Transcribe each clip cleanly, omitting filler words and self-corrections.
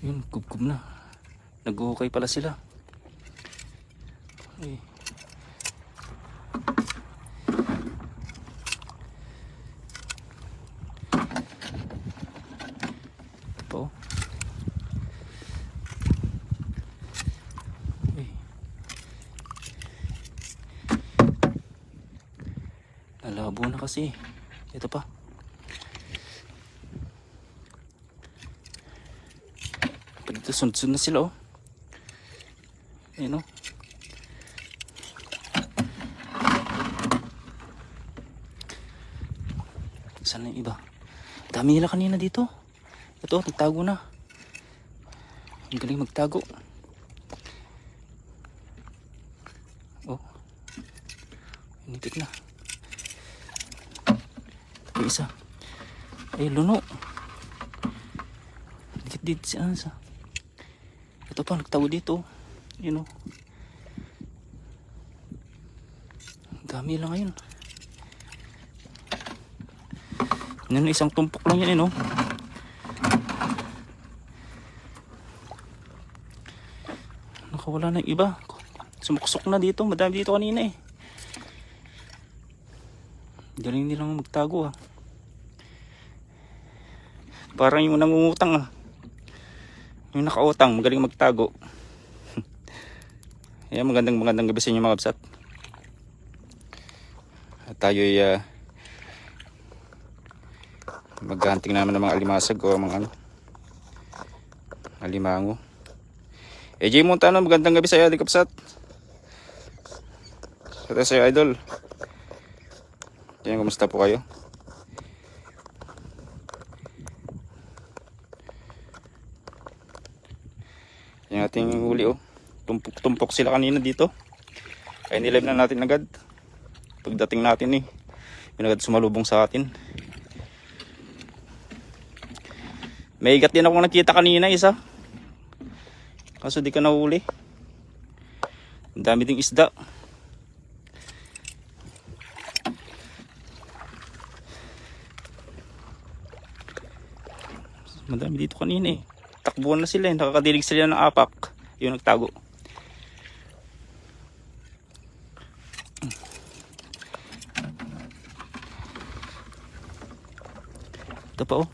Yun, kubkub na. Nag-uhukay pala sila. Ay. Ito po. Ay. Nalabo na kasi. Ito pa. Dito sunod-sunod na sila, oh. Ayun, oh. Saan na yung iba? Dami nila kanina dito. Ito, nagtago na. Ang galing magtago. Oh. Nipit na. Ito pa isa. Ay, luno. Dikit-dikit si Ansa. Ito pa, nagtago dito. Yun, oh. Dami lang ngayon. Yan, isang tumpok lang yan, oh. Nakawala na yung iba. Sumuksok na dito. Madami dito kanina, eh. Galing nilang magtago, ah. Parang yung nangungutang, ah. Yung nakautang, magaling magtago. Ayan, magandang gabi sa inyo mga kabsat. At tayo'y maghahunting naman ng mga alimasag o mga alimango. Jay Montano, magandang gabi sa iyo, kabsat. Sa iyo, idol. Ayan, kumusta po kayo? Yung ating huli, oh. Tumpok sila kanina dito. Kaya nilive na natin agad. Pagdating natin, eh, yun agad sumalubong sa atin. May igat din ako nakita kanina, isa. Kaso di ka nahuli. Ang dami ding isda. Madami dito kanina, eh. Takbuhan na sila, eh. Nakakadilig sila ng apak. Yung nagtago. Ito pa, oh.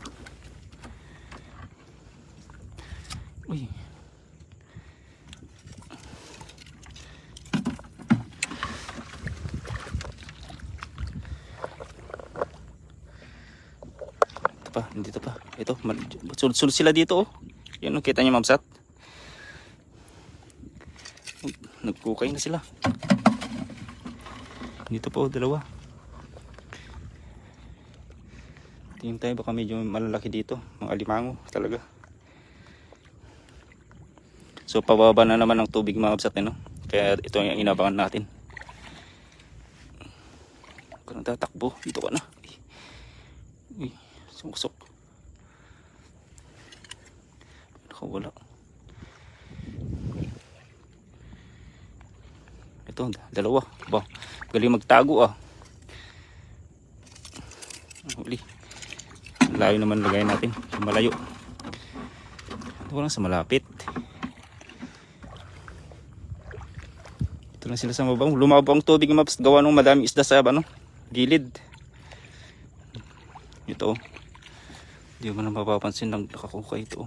Uy. Ito pa, dito pa. Ito, sulod sila dito, oh. Yan, oh, kita niyo, mamsat. Nagkukay na sila. Dito po, dalawa. Tingin tayo baka medyo malalaki dito. Mga alimango talaga. So pababa na naman ang tubig mga kabsat, no? Kaya ito yung inabangan natin. Huwag ka nang tatakbo. Dito ka na. Uy, sumusok. Nakawala. Ito, dalawa. Ba, galing magtago, ah. Huli. Layo naman lagay natin. Malayo. Ito lang sa malapit. Ito lang sila sa mabang. Lumabo ang tubig, maps. Gawa nung madami isda sa gilid. Ito. Hindi mo na mapapansin ng nakakukay ito.